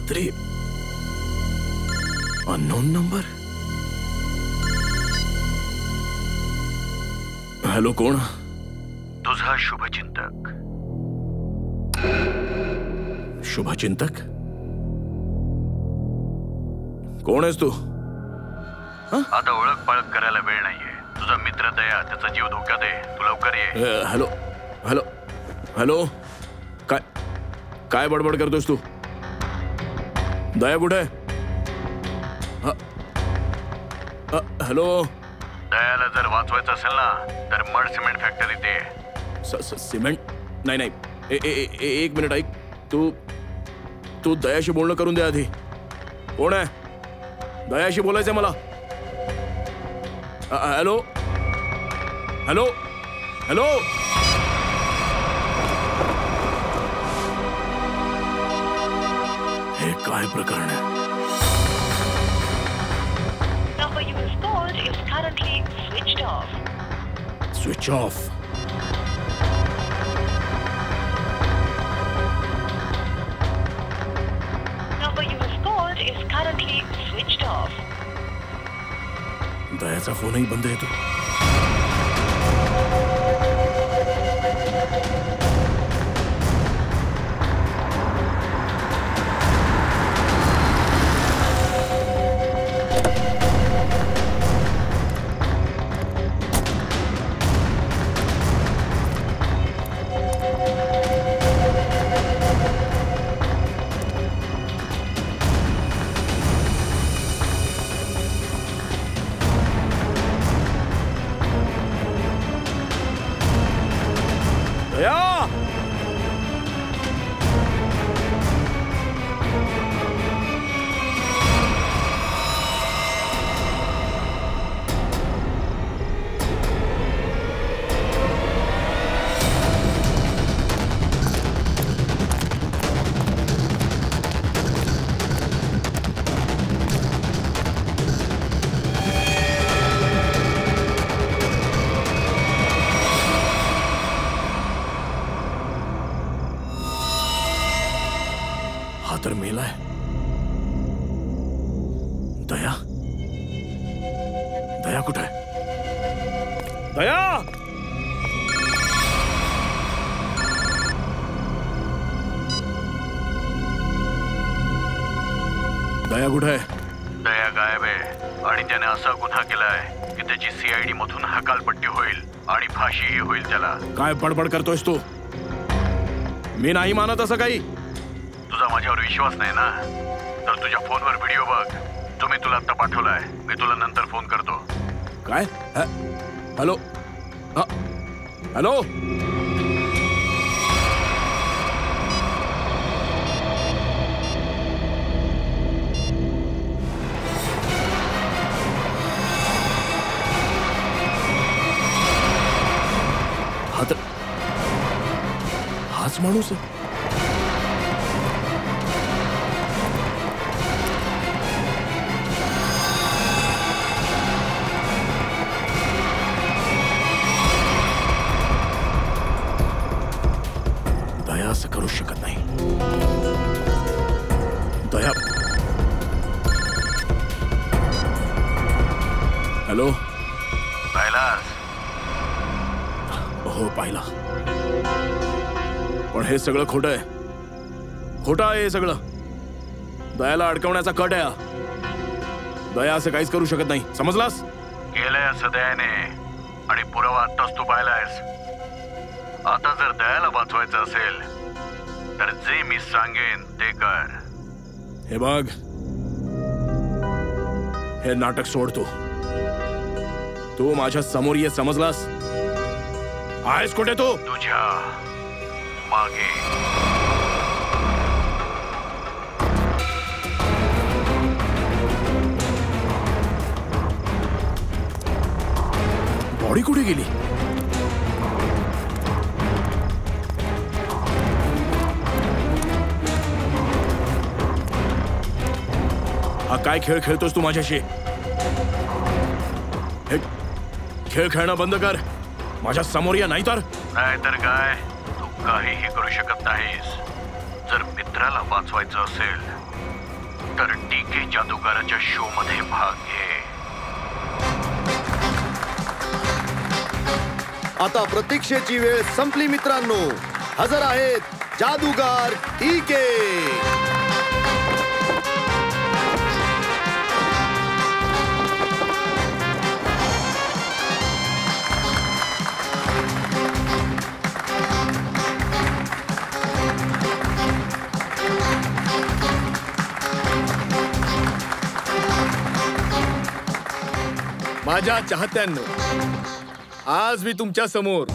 रात्री unknown number. Hello, कोण? तुझा शुभचिंतक. शुभचिंतक? कोण आहेस तू? आता ओळख पाळख करायला वेळ नाहीये. तुझा मित्र दया, त्याचा जीव धोक्यात आहे. तू लवकर ये. हॅलो हॅलो हॅलो, काय काय बडबड करतोस तू? दया कुठे? हॅलो. दयाला जर वाचवायचं असेल ना तर मड सिमेंट फॅक्टरीत ये. सिमेंट? नाही नाही, एक मिनिट ऐक. तू दयाशी बोलणं करून दे आधी. कोण आहे? दयाशी बोलायचंय मला. Hello hello hello. हे काय प्रकरण आहे? Number you have called is currently switched off. Switch off? Number you have called is currently switched off. दयाचा फोनही बंद येतो. तर मेलाय. दया? दया कुठे आहे? दया? दया कुठे आहे? दया गायब आहे आणि त्याने असा गुन्हा केलाय की त्याची CID मधून हकालपट्टी होईल आणि फाशीही होईल त्याला. काय बडबड करतोयस तू? मी नाही मानत असं काही. तुझा माझ्यावर विश्वास नाही ना, तर तुझ्या फोनवर व्हिडिओ बघ जो मी तुला आता पाठवलाय. मी तुला नंतर फोन करतो. काय? Hello hello. हाच माणूस आहे. दया असं करू शकत नाही. दया. हॅलो. पाहिलास? हो, पाहिला. पण हे सगळं खोटं आहे. खोटं आहे हे सगळं. दयाला अडकवण्याचा कट आहे. दया असं काहीच करू शकत नाही, समजलास? केलंय असं दयाने आणि पुरावा आत्ताच तू पाहिलायस. आता जर दयाला वाचवायचं असेल तर जे मी सांगेन ते कर. हे बघ, हे नाटक सोड. तू माझ्या समोर ये, समजलास? आहेस कुठे तू? तुझ्या मागे. बॉडी कुठे गेली? हा काय खेळ खेळतोस तू माझ्याशी? हे खेळ खेळणं बंद कर. माझ्या समोर या, नाहीतर काय तू काहीही करू शकत नाहीस. जर मित्राला वाचवायचं असेल तर टीके जादूगाराच्या शो मध्ये भाग घे. आता प्रतीक्षेची वेळ संपली मित्रांनो. हजर आहेत जादूगार टीके. माझ्या चाहत्यांनो, आज मी तुमच्या समोर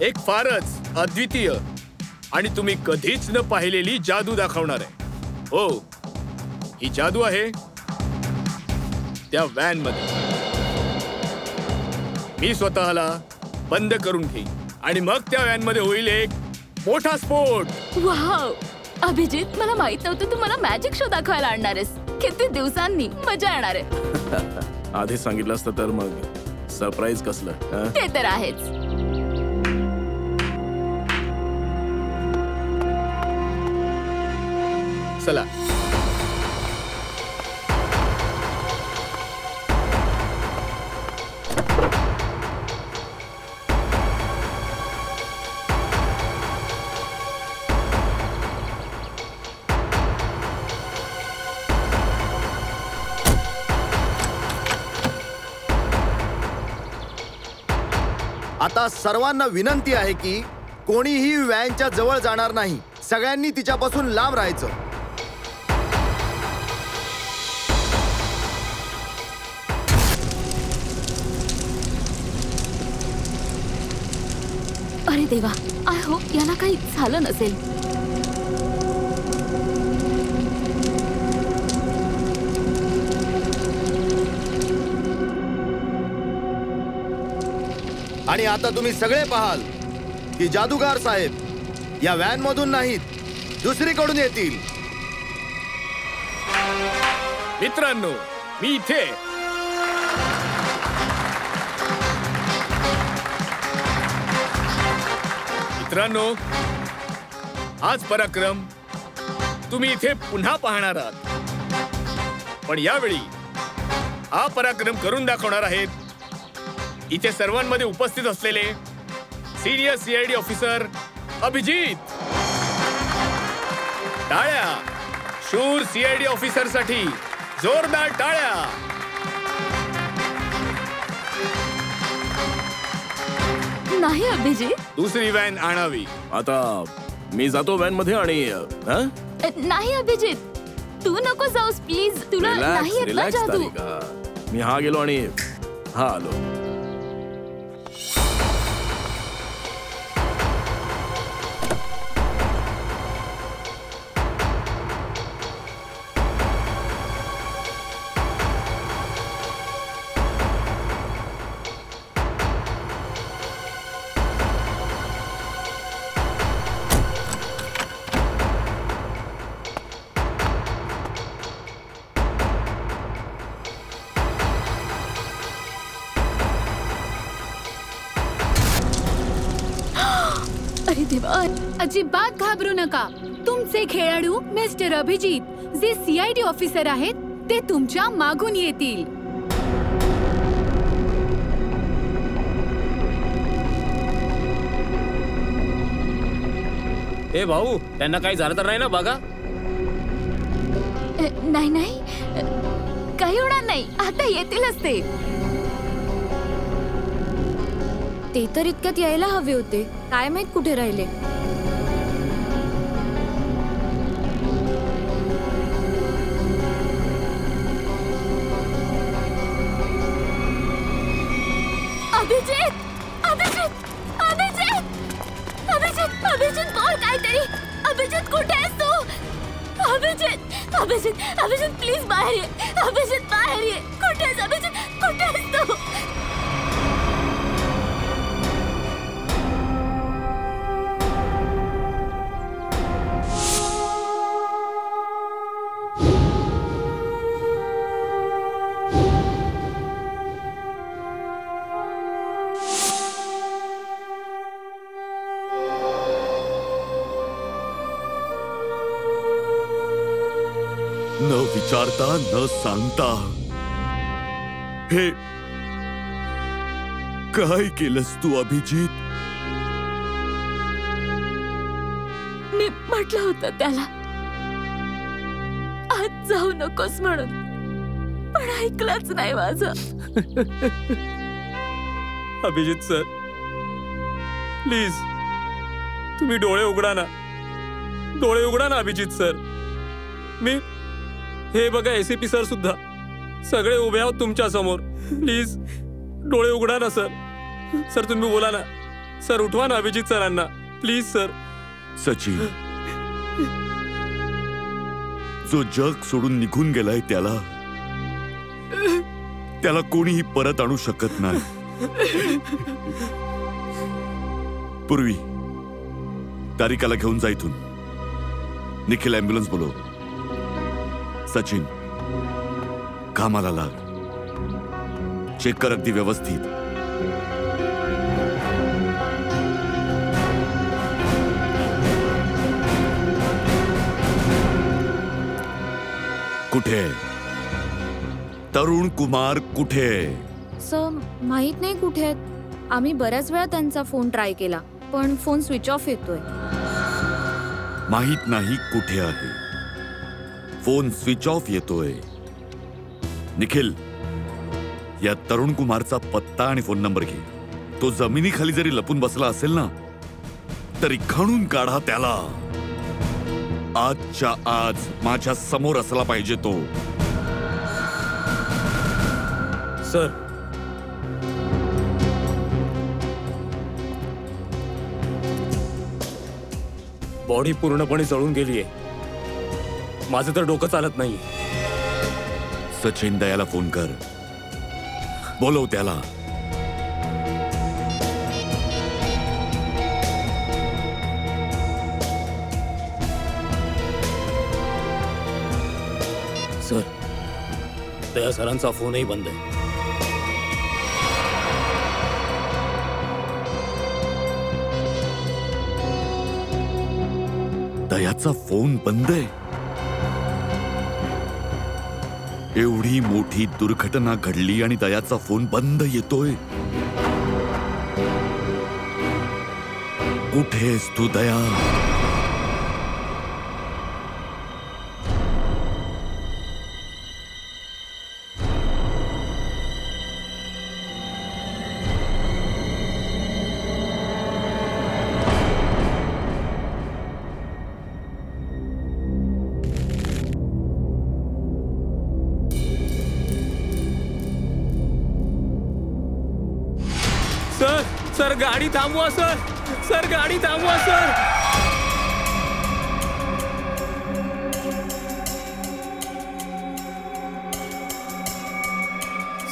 एक फारच अद्वितीय आणि तुम्ही कधीच न पाहिलेली जादू दाखवणार आहे. हो, ही जादू आहे त्या व्हॅन मध्ये. मी स्वतःला बंद करून घेईन आणि मग त्या व्हॅन मध्ये होईल एक मोठा स्फोट. वाव, अभिजित, मला माहित नव्हतं तू मला मॅजिक शो दाखवायला आणणार आहेस. किती दिवसांनी मजा येणार आहे. आधीच सांगितलं असतं तर मग सरप्राईज कसलं. ते तर आहेच. चला, आता सर्वांना विनंती आहे की कोणीही व्हॅनच्या जवळ जाणार नाही. सगळ्यांनी तिच्यापासून लांब राहायचं. अरे देवा, आय होप यांना काही झालं नसेल. आणि आता तुम्ही सगळे पाहाल की जादूगार साहेब या व्हॅन मधून नाहीत, दुसरीकडून येतील. मित्रांनो, मी इथे. मित्रांनो, आज पराक्रम तुम्ही इथे पुन्हा पाहणार आहात. पण यावेळी हा पराक्रम करून दाखवणार आहेत इथे सर्वांमध्ये उपस्थित असलेले सिनियर सीआयडी ऑफिसर अभिजित. टाळ्या शूर सीआयडी ऑफिसर साठी, जोरदार टाळ्या. नाही अभिजित, दुसरी व्हॅन आणावी. आता मी जातो व्हॅन मध्ये आणि नाही अभिजित, तू नको जाऊस प्लीज. तुला नाही येत ना जादू. मी हा गेलो आणि हा आलो. अरे देवा, अजिबात घाबरू नका. तुमचे खेळाडू मिस्टर अभिजित, जे सीआयडी ऑफिसर आहेत, ते तुमच्या मागून येतील. ए भाऊ, त्यांना काही झालं तर नाही ना बघा. नाही नाही, काही होणार नाही. आता येतीलच ते. ते तर इतक्यात यायला हवे होते. काय माहित कुठे राहिले. अभिजित, अभिजित, अभिजित, अभिजित, अभिजित, बोल काहीतरी. अभिजित, कुठे आहेस तू? अभिजित, अभिजित, अभिजित, प्लीज बाहेर ये. अभिजित, बाहेर ये. कुठे आहेस अभिजित? कुठे आहेस तू? विचारता न सांगता हे काय केलंस तू अभिजित? मी म्हटलं होतं त्याला आज जाऊ नकोस म्हणून, पण ऐकलंच नाही माझं. अभिजित सर, प्लीज तुम्ही डोळे उघडा ना, डोळे उघडा ना अभिजित सर. मी हे बघा एसीपी सर सुद्धा सगळे उभे आहोत तुमच्या समोर. प्लीज डोळे उघडा ना सर. सर तुम्ही बोला ना सर, उठवा ना अभिजित सरांना प्लीज सर. सचिन, जो जग सोडून निघून गेलाय त्याला कोणीही परत आणू शकत नाही. पूर्वी तारिकाला घेऊन जा इथून. निखिल ॲम्ब्युलन्स बोलव. सचिन कामाला लाग. चेक कर अगदी व्यवस्थित. कुठे तरुण कुमार? कुठे? सर माहित नाही कुठे आहेत. आम्ही बऱ्याच वेळा त्यांचा फोन ट्राय केला पण फोन स्विच ऑफ येतोय. माहित नाही कुठे आहे, फोन स्विच ऑफ येतोय. निखिल, या तरुण कुमारचा पत्ता आणि फोन नंबर घे. तो जमिनीखाली जरी लपून बसला असेल ना तरी खणून काढा त्याला. आजच्या आज माझ्या समोर असला पाहिजे तो. सर बॉडी पूर्णपणे जळून गेलीये. माझं तर डोकं चालत नाही. सचिन, दयाला फोन कर. बोलव त्याला. सर दया सरांचा फोनही बंद आहे. दयाचा फोन बंद आहे? एवढी मोठी दुर्घटना घडली आणि दयाचा फोन बंद येतोय. कुठेस तू दया? सर सर गाडी थांबवा सर. सर गाडी थांबवा सर.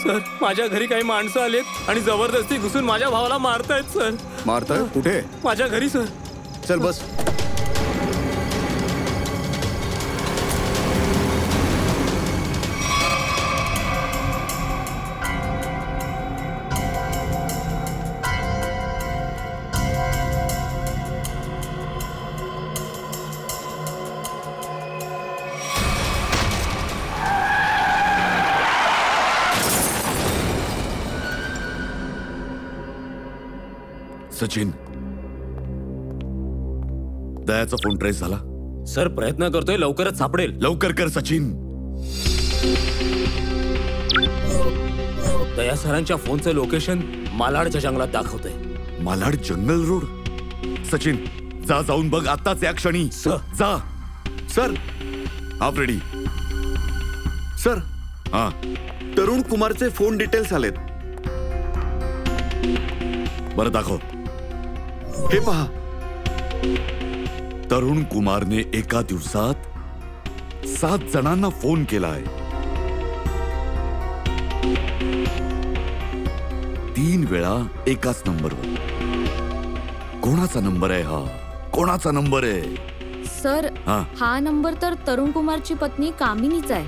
सर माझ्या घरी काही माणसं आलेत आणि जबरदस्ती घुसून माझ्या भावाला मारतायत सर. मारताय? कुठे? माझ्या घरी सर. चल बस. सचिन, दयाचा फोन ट्रेस झाला? सर प्रयत्न करतोय, लवकरच सापडेल. लवकर कर सचिन. दया सरांच्या फोनचं लोकेशन मालाडच्या जंगलात दाखवतंय. मालाड जंगल रोड? सचिन जा, जाऊन बघ आताच या क्षणी. जा. सर. आप रेडी? सर, हा, तरुण कुमारचे फोन डिटेल्स आलेत. बरं दाखव. हे पहा. तरुण कुमारने एका दिवसात 7 जणांना फोन केलाय. 3 वेळा एकाच नंबरवर. कोणाचा नंबर आहे हा? कोणाचा नंबर आहे? सर हा नंबर तर तरुण कुमारची पत्नी कामिनीचा आहे.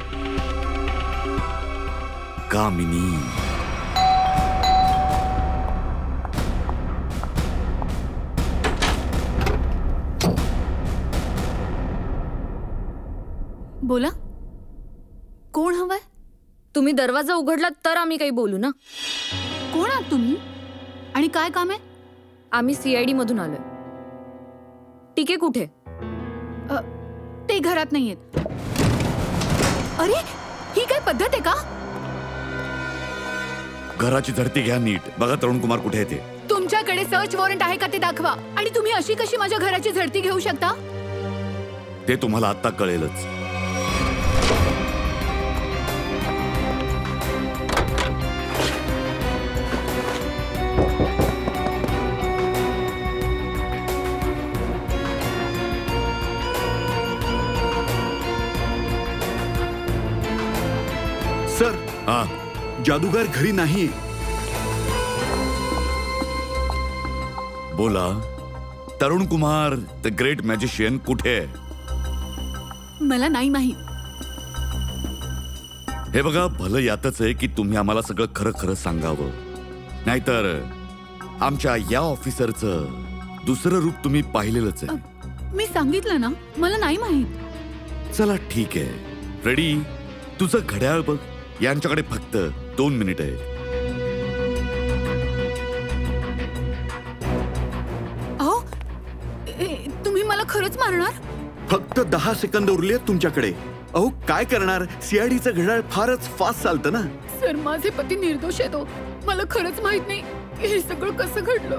कामिनी? बोला. तुम्ही दरवाजा उघडलात तर आम्ही काही बोलू ना. कोण आहात तुम्ही आणि काय काम आहे? आम्ही CID मधून आलोय. टिके कुठे? ते घरात नाहीयेत. अरे ही काय पद्धत आहे का? घराची झडती घ्या नीट. बघा तरुण कुमार कुठे आहे ते. तुमच्याकडे सर्च वॉरंट आहे का ते दाखवा. आणि तुम्ही अशी कशी माझ्या घराची झडती घेऊ शकता? ते तुम्हाला आता कळेलच. सर, हा, जादूगार घरी नाही. बोला. तरुण कुमार द ग्रेट मॅजिशियन कुठे आहे? मला नाही माहित. हे बघा, भलं यातच आहे की तुम्ही आम्हाला सगळं खरं खरं सांगावं. नाहीतर आमच्या या ऑफिसरचं दुसरं रूप तुम्ही पाहिलेलंच आहे. मी सांगितलं ना, मला नाही माहित. चला ठीक आहे. रेडी? तुझं घड्याळ बघ. यांच्याकडे फक्त 2 मिनिट आहेत. अहो, तुम्ही मला खरंच मारणार? फक्त 10 सेकंद उरले तुमच्याकडे. अहो काय करणार, CIDचं घड्याळ फारच फास्ट चालतं ना. सर, माझे पती निर्दोष आहेत. मला खरंच माहित नाही हे सगळं कसं घडलं.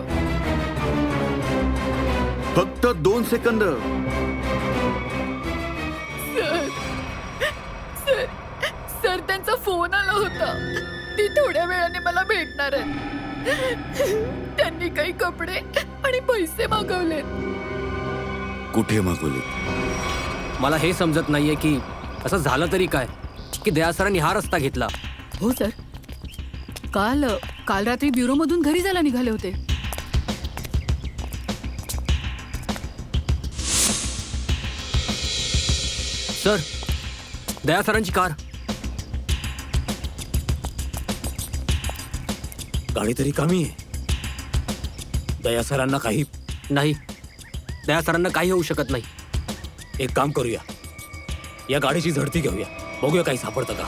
फक्त 2 सेकंद. सर, त्यांचा फोन आला होता. ती थोड्या वेळाने मला भेटणार आहेत. त्यांनी काही कपडे आणि पैसे मागवले. कुठे मागवले? मला हे समजत नाहीये की असं झालं तरी काय की दया सरांनी हा रस्ता घेतला. हो सर, काल रात्री ब्युरो मधून घरी जायला निघाले होते. सर, दया सरांची कार. गाडी तरी कमी आहे. दया सरांना काही नाही, दया सरांना काही होऊ शकत नाही. एक काम करूया, या गाडीची झडती घेऊया. बघूया काही सापडतं का.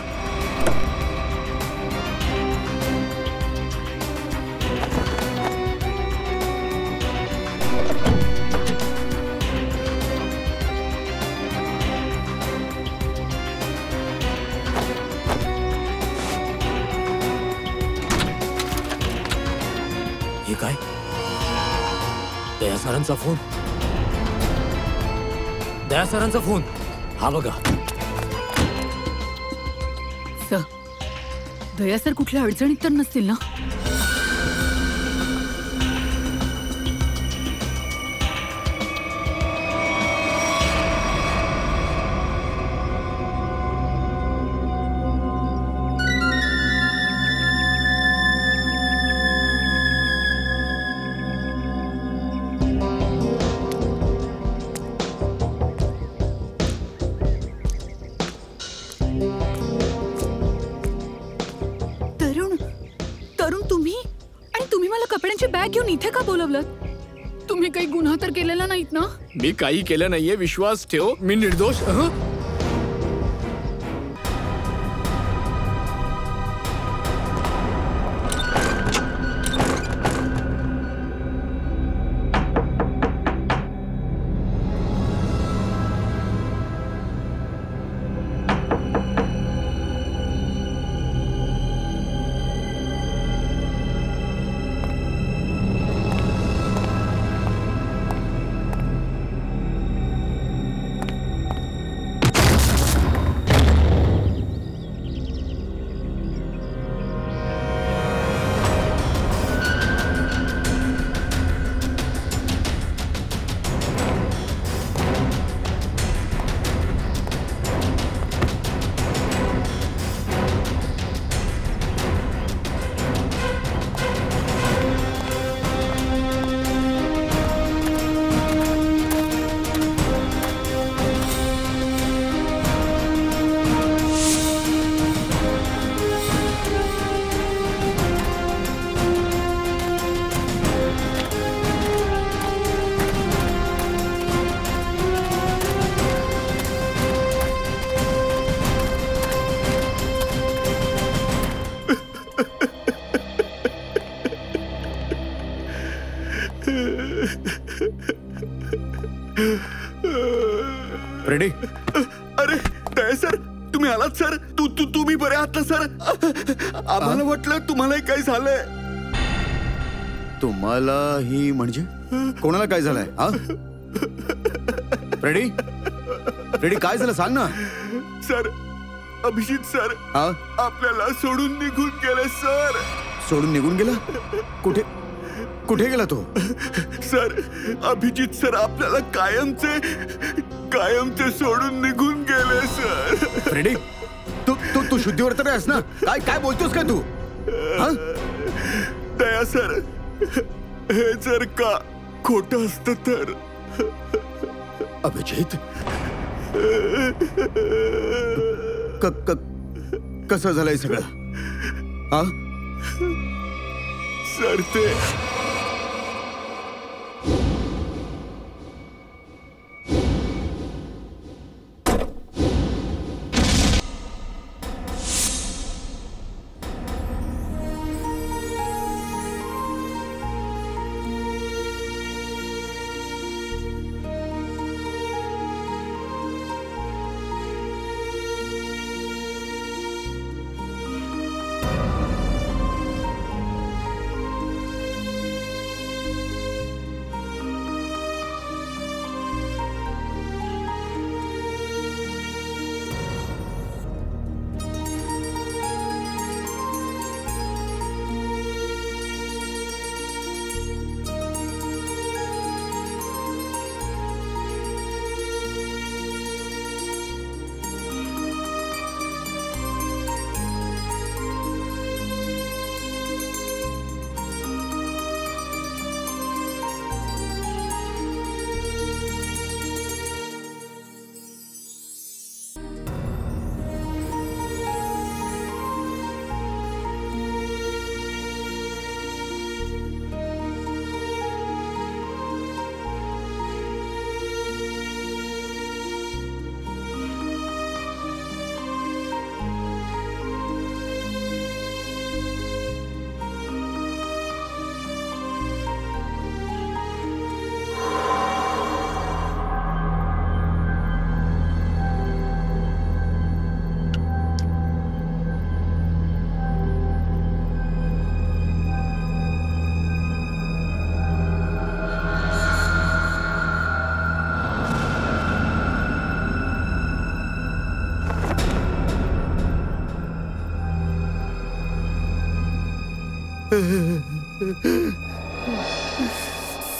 हे काय? दया सरांचा फोन. दया सरांचा फोन. हा बघा. सर, दया सर कुठल्या अडचणीत तर नसतील ना? बॅग घेऊन इथे का बोलवलं? तुम्ही काही गुन्हा तर केलेला नाहीत ना? मी काही केलं नाहीये, विश्वास ठेव. मी निर्दोष. रेडी? अरे दया सर, तुम्ही आलात सर? तुम्ही बरे आहात ना सर? आम्हाला वाटलं तुम्हालाही काही झालंय. तुम्हाला ही म्हणजे कोणाला काय झालंय? हा रेडी? रेडी, काय झालं सांग ना. सर, अभिजित सर हा आपल्याला सोडून निघून गेले सर. सोडून निघून गेला? कुठे कुठे गेला तो? सर, अभिजित सर आपल्याला कायमचे सोडून निघून गेले सर. रेडी, तू शुद्धीवर तर आहेस ना? काय बोलतोस काय तू? हा दया सर, हे जर का खोटं असतं तर. अभिजित, कसं झालंय सगळं? हा सर, ते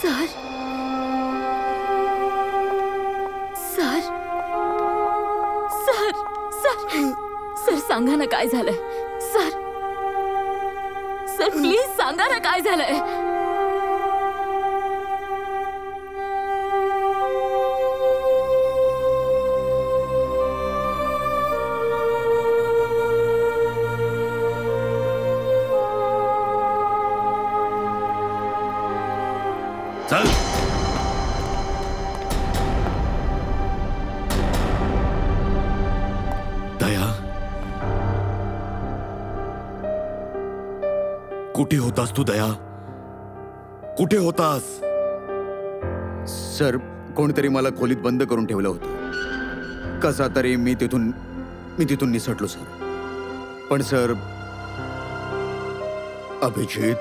sir, sir, sir, sir, sir सांगा ना काय झालंय. सर, सर प्लीज सांगा ना काय झालंय. चल. दया, कुठे होतास तू? दया, कुठे होतास? सर, कोणतरी मला खोलीत बंद करून ठेवलं होतं. कसा तरी मी तिथून निसटलो सर. पण सर, अभिजित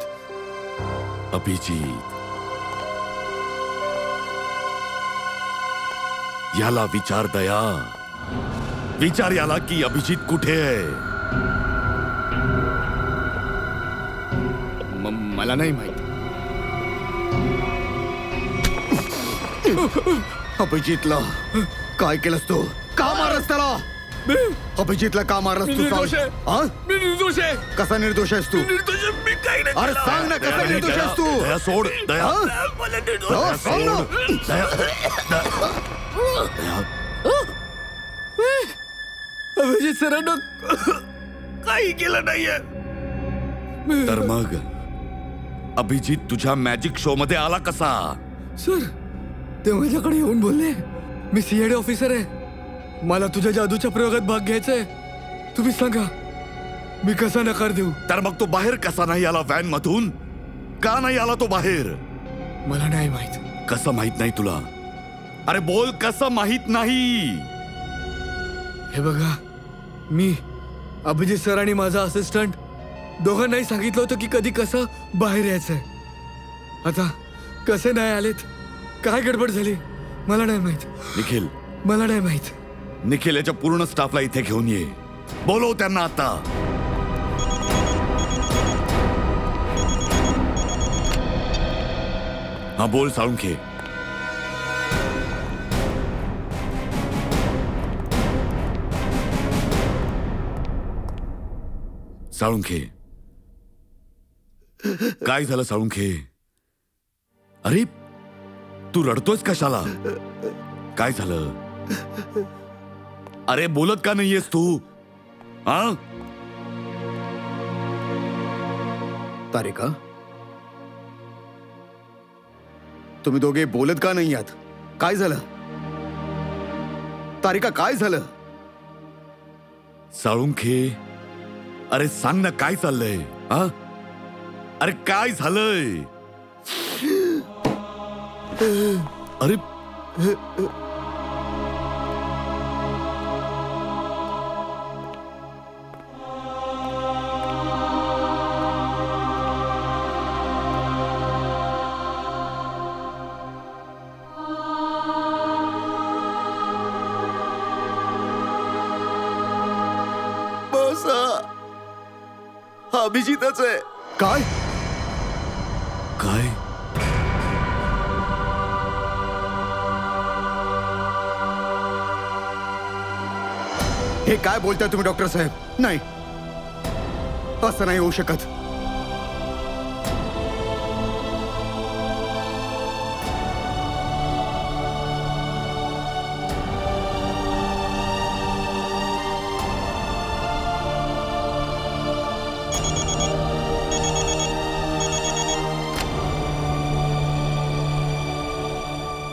याला विचार दया, विचार याला की अभिजित कुठे आहे. मला नाही माहित. अभिजितला काय केलंस तू? का मारलंस त्याला? अभिजितला का मारलंस तू? मी निर्दोष आहे. कसा निर्दोष आहेस तू? मी काही नाही. अरे सांग ना, कसा निर्दोष आहेस तू? दया सोड. दया सांग ना. अभिजित सरांना काही केलं नाहीये. तर मग अभिजित तुझ्या मॅजिक शो मध्ये आला कसा? सर, ते माझ्याकडे येऊन बोलले, मी सीआयडी ऑफिसर आहे, मला तुझ्या जादूच्या प्रयोगात भाग घ्यायचा आहे, तुम्ही सांगा मी कसा नकार देऊ. तर मग तो बाहेर कसा नाही आला व्हॅन मधून? का नाही आला तो बाहेर? मला नाही माहित. कसं माहित नाही तुला? अरे बोल, कसं माहित नाही? हे बघा, मी अभिजित सर आणि माझा असिस्टंट दोघांनाही सांगितलं होतं की कधी कसं बाहेर यायचंय. आता कसे नाही आलेत, काय गडबड झाली मला नाही माहित. निखिल, मला नाही माहित. निखिल, याच्या पूर्ण स्टाफला इथे घेऊन ये. बोलव त्यांना आता. हा बोल साळुंखे. साळुंखे, काय झालं साळुंखे? अरे तू रडतोयस कशाला? काय झालं? अरे बोलत का नाहीयेस तू? हा? तारिका, तुम्ही दोघे बोलत का नाही आहात? काय झालं? तारिका, काय झालं? साळुंखे, अरे सांग ना, काय चाललंय? हा? अरे काय झालंय? अरे अभिजितच आहे. काय काय? हे काय बोलताय तुम्ही डॉक्टर साहेब? नाही, असं नाही होऊ शकत.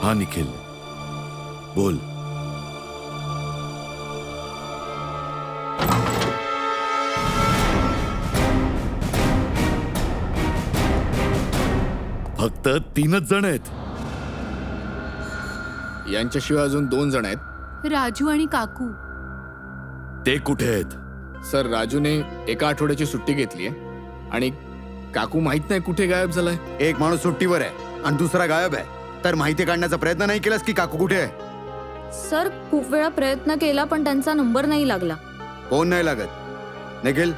हा निखिल, बोल. फक्त 3च जण आहेत. यांच्याशिवाय अजून 2 जण आहेत. राजू आणि काकू. ते कुठे आहेत? सर, राजूने एका आठवड्याची सुट्टी घेतलीये आणि काकू माहित नाही कुठे गायब झालाय. एक माणूस सुट्टीवर आहे आणि दुसरा गायब आहे, तर माहिती काढण्याचा प्रयत्न नाही केलास की काकू कुठे आहे? सर, खूप वेळा प्रयत्न केला पण त्यांचा नंबर नाही लागला. फोन नाही लागत. निखिल,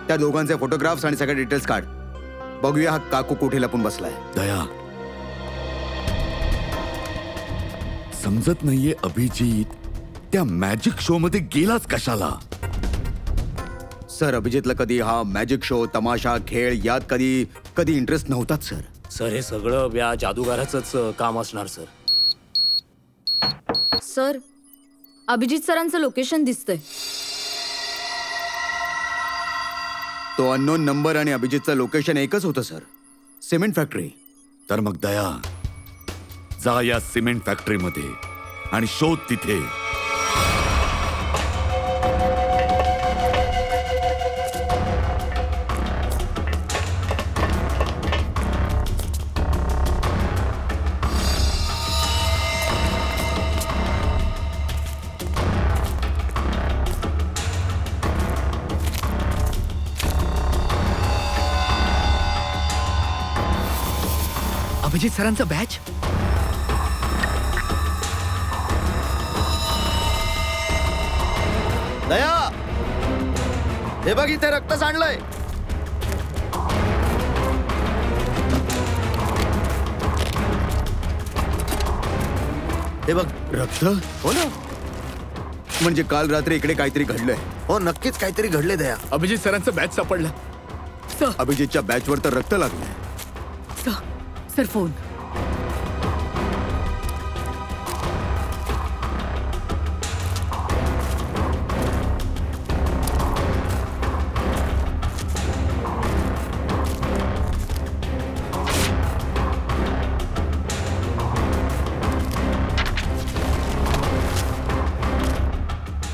त्या दोघांचे फोटोग्राफ्स आणि सगळे डिटेल्स काढ. बघूया हा काकू कुठे लपून बसलाय. दया, समजत नाहीये अभिजित त्या मॅजिक शो मध्ये गेलाच कशाला? सर, अभिजितला कधी हा मॅजिक शो, तमाशा, खेळ यात कधी इंटरेस्ट नव्हताच सर. सर, हे सगळं या जादूगाराचंच काम असणार सर. सर, अभिजित सरांचं लोकेशन दिसतंय. तो अननोन नंबर आणि अभिजितचं लोकेशन एकच होतं सर, सिमेंट फॅक्टरी. तर मग दया, जा या सिमेंट फॅक्टरीमध्ये आणि शोध तिथे. अभिजित सरांचा बॅच. दया, हे बघ, इथे रक्त सांडलंय. हे बघ, रक्त. हो ना, म्हणजे काल रात्री इकडे काहीतरी घडलंय. हो, नक्कीच काहीतरी घडलंय दया. अभिजित सरांचं बॅच सापडलं. अभिजितच्या बॅचवर तर रक्त लागलंय. Sir, phone.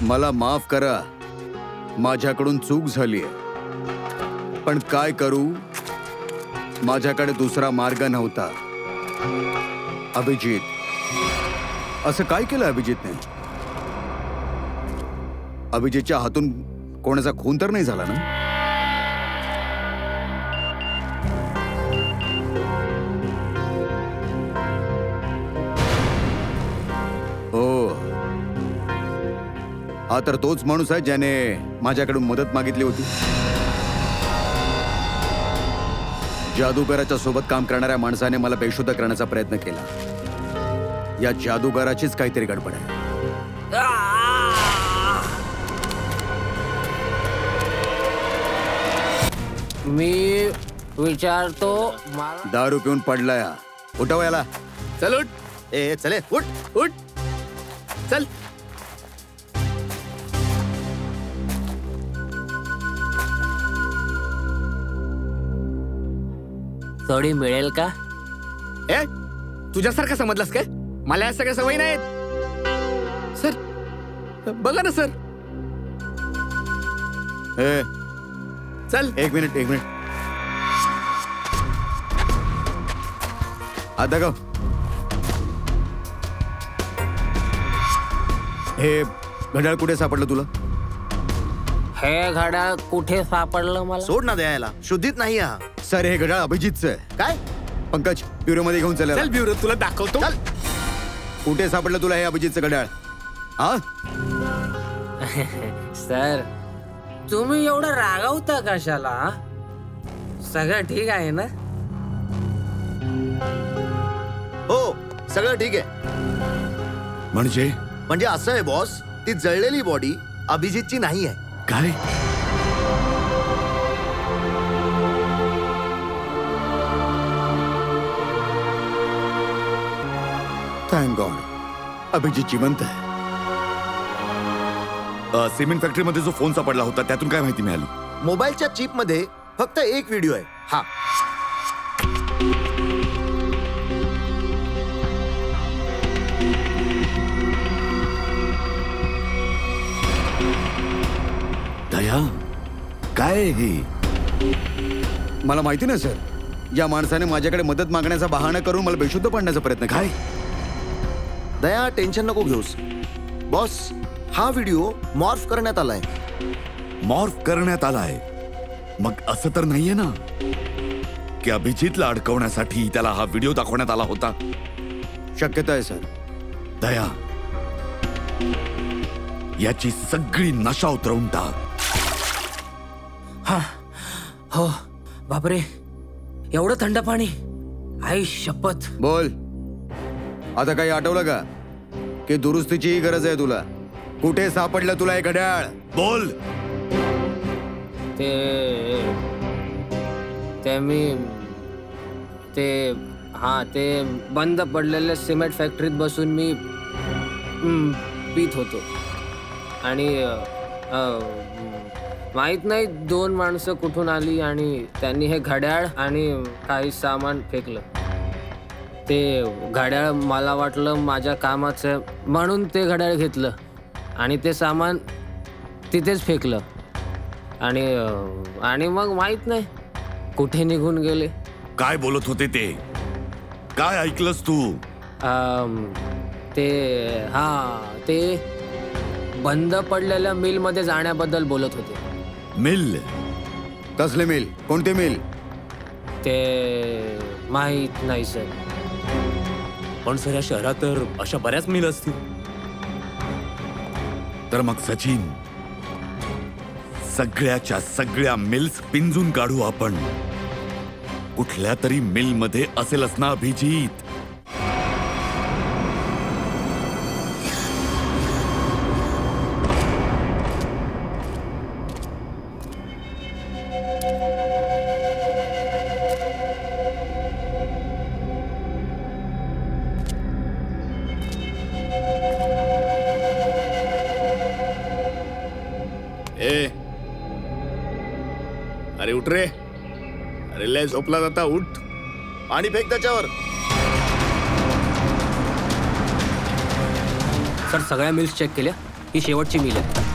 मला माफ करा, माझ्याकडून चूक झालीय. पण काय करू, माझ्याकडे दुसरा मार्ग नव्हता. अभिजित, असं काय केलं अभिजितने? अभिजितच्या हातून कोणाचा खून तर नाही झाला ना? हो, हा तर तोच माणूस आहे ज्याने माझ्याकडून मदत मागितली होती. जादूगाराच्या सोबत काम करणाऱ्या माणसाने मला बेशुद्ध करण्याचा प्रयत्न केला. या जादूगाराचीच काहीतरी गडबड आहे. मी विचारतो, दारू पिऊन पडलाय. उठव याला. चल उठ. ए चले उठ. उठ. चल. थोडी मिळेल का? ए, तुझ्यासारखा समजलास काय? मला या सगळ्या सवयी नाहीत. सर, बघा ना सर. ए, चल. एक मिनिट. हात दाखव. हे घड्याळ कुठे सापडलं तुला? हे घड्याळ कुठे सापडलं मला? सोड ना द्यायला, शुद्धीत नाही हा. सर, हे घड्याळ अभिजितचं आहे. काय? पंकज, ब्युरो मध्ये घेऊन चल. चल ब्युरो, तुला दाखवतो. चल. कुठे सापडलं तुला हे अभिजितचं घड्याळ? हा, सर, तुम्ही एवढं रागावता कशाला? सगळं ठीक आहे ना? हो, सगळं ठीक आहे. म्हणजे असं आहे बॉस, ती जळलेली बॉडी अभिजितची नाही आहे. काय? थँक गॉड, अभिजित जिवंत आहे. सिमेंट फॅक्टरीमध्ये जो फोन सापडला होता त्यातून काय माहिती मिळाली? मोबाईलच्या चिप मध्ये फक्त एक व्हिडिओ आहे. हा, दया, काय हे? मला माहिती नाही सर. या माणसाने माझ्याकडे मदत मागण्याचा बहाणा करून मला बेशुद्ध पाडण्याचा प्रयत्न केला. काय? दया, टेन्शन नको घेऊस. बॉस, हा व्हिडिओ मॉर्फ करण्यात आलाय. मॉर्फ करण्यात आलाय? मग असं तर नाहीये ना की अभिजितला अडकवण्यासाठी त्याला हा व्हिडिओ दाखवण्यात आला होता? शक्यता आहे सर. दया, याची सगळी नशा उतरवून टाक. हा, हो. बापरे, एवढं थंड पाणी? आई शपथ. बोल, आता काही आठवलं का की दुरुस्तीची गरज आहे तुला? कुठे सापडलं तुला हे घड्याळ? बोल. ते बंद पडलेल्या सिमेंट फॅक्टरीत बसून मी पीत होतो आणि माहित नाही 2 माणसं कुठून आली आणि त्यांनी हे घड्याळ आणि काही सामान फेकलं. ते घड्याळ मला वाटलं माझ्या कामाचं म्हणून ते घड्याळ घेतलं आणि ते सामान तिथेच फेकलं आणि मग माहित नाही कुठे निघून गेले. काय बोलत होते ते? काय ऐकलंस तू? ते बंद पडलेल्या मिल मध्ये जाण्याबद्दल बोलत होते. मिल? कसले मिल? कोणते मिल? ते माहित नाही सर. पण सर, या शहरात तर अशा बऱ्याच मिल असतील. तर मग सचिन, सगळ्याच्या सगळ्या मिल्स पिंजून काढू आपण. कुठल्या तरी मिल मध्ये असेलच ना अभिजित? अरे उठ रे. अरे लय झोपला जाता, उठ. पाणी फेक त्याच्यावर. सर, सगळ्या मिल्स चेक केल्या. ही शेवटची मिल आहे.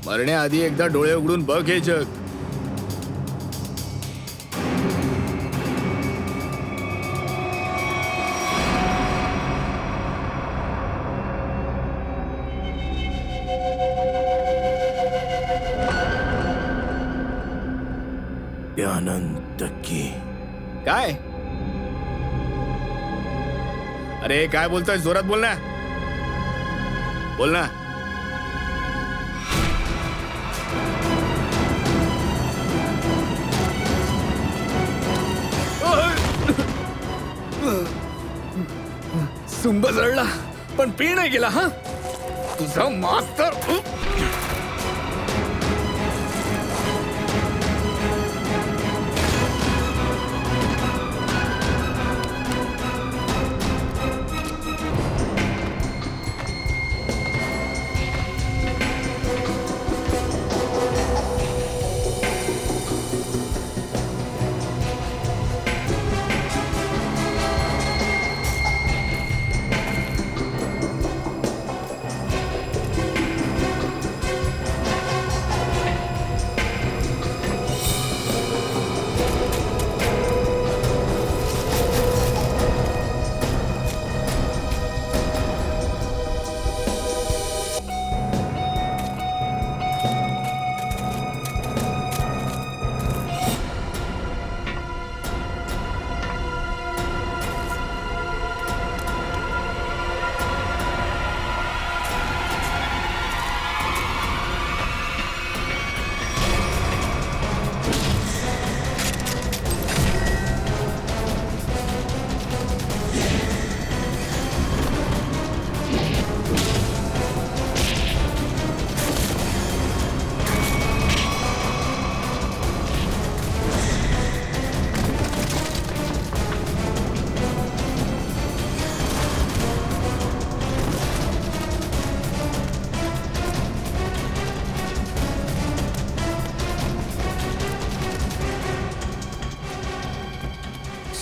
मरण्याआधी एकदा डोळे उघडून बघ हे जग. अनंत की काय? अरे काय बोलतोय? जोरात बोल ना. बोल ना. सुंब जळला पण पीळ नाही गेला. हा तुझा मास्तर.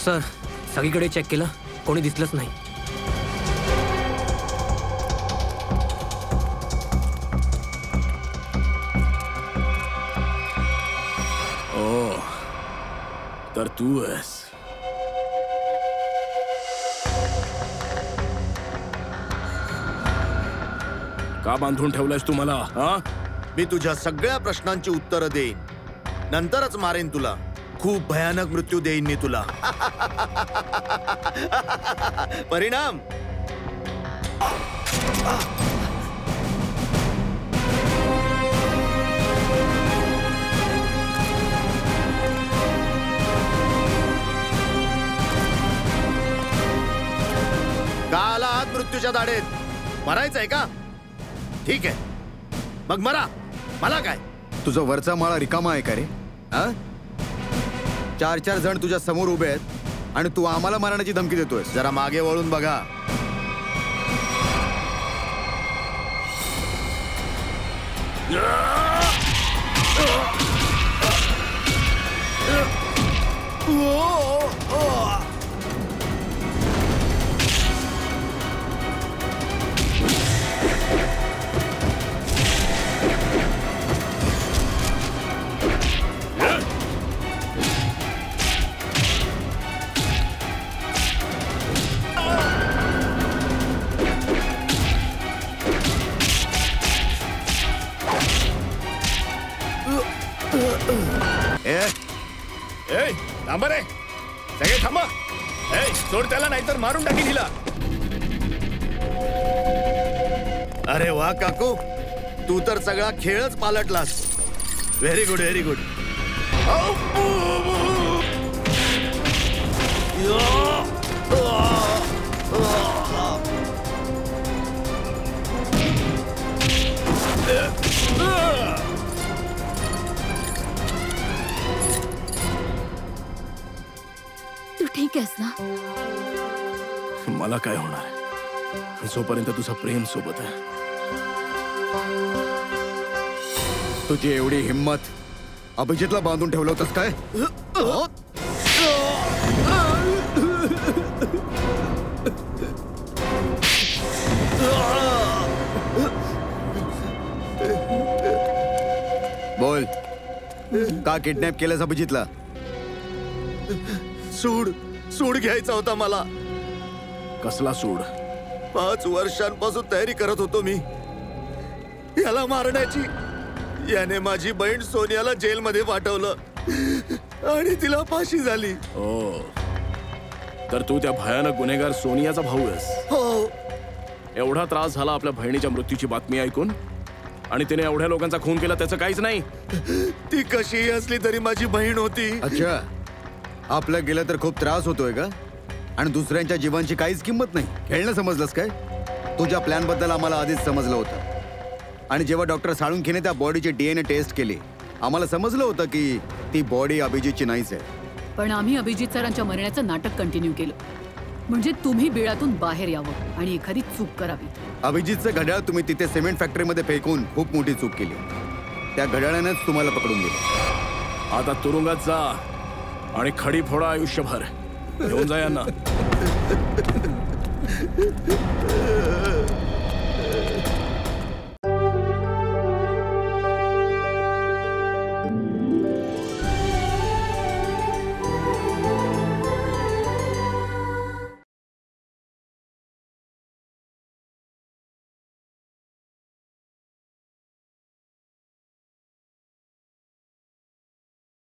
सर सगळीकडे चेक केलं, कोणी दिसलंच नाही. ओ तर तू आहेस. का बांधून ठेवलंयस तू मला? हा, मी तुझ्या सगळ्या प्रश्नांची उत्तरं देईन, नंतरच मारेन तुला. खूप भयानक मृत्यू देईन मी तुला. परिणाम. का आला आत मृत्यूच्या दाढेत? मरायचंय का? ठीक आहे, मग मरा. मला काय? तुझा वरचा माळा रिकामा आहे का रे? हा, 4-4 जण तुझ्या समोर उभे आहेत आणि तू आम्हाला मारण्याची धमकी देतोय. जरा मागे वळून बघा. थांबा रे, सगळे थांबा. सोड त्याला, नाहीतर मारून टाकील हिला. अरे वा काकू, तू तर सगळा खेळच पालटलास. Very good, very good. तू ठीक आहेस ना? मला काय होणार आहे जोपर्यंत तुझा प्रेम सोबत आहे. तुझी एवढी हिम्मत, अभिजितला बांधून ठेवलं होतंस काय? का किडनॅप केलंस अभिजितला? सूड घ्यायचा होता मला. कसला सूड? 5 वर्षांपासून तयारी करत होतो मी याला मारण्याची. याने माझी बहीण सोनियाला जेलमध्ये पाठवलं आणि तिला फाशी झाली. ओ, तर तू त्या भयानक गुन्हेगार सोनियाचा भाऊ आहेस? हो. एवढा त्रास झाला आपल्या बहिणीच्या मृत्यूची बातमी ऐकून, आणि तिने एवढ्या लोकांचा खून केला त्याचं काहीच नाही? ती कशीही असली तरी माझी बहीण होती. अच्छा, आपलं गेलं तर खूप त्रास होतोय का? आणि दुसऱ्यांच्या जीवांची काहीच किंमत नाही? खेळणं समजलंस काय? तुझ्या प्लॅन बद्दल आम्हाला आधीच समजलं होतं. आणि जेव्हा डॉक्टर साळुंखेने त्या बॉडीची DNA टेस्ट केली, आम्हाला समजलं होतं की ती बॉडी अभिजितची नाहीच आहे. पण आम्ही अभिजित सरांच्या मरण्याचं नाटक कंटिन्यू केलं, म्हणजे तुम्ही बिळातून बाहेर यावं आणि एखादी चूक करावी. अभिजितचं घड्याळ तुम्ही तिथे सिमेंट फॅक्टरीमध्ये फेकून खूप मोठी चूक केली. त्या घड्याळानेच तुम्हाला पकडून दिलं. आता तुरुंगात जा आणि खडी फोडा आयुष्यभर. घेऊन जा यांना.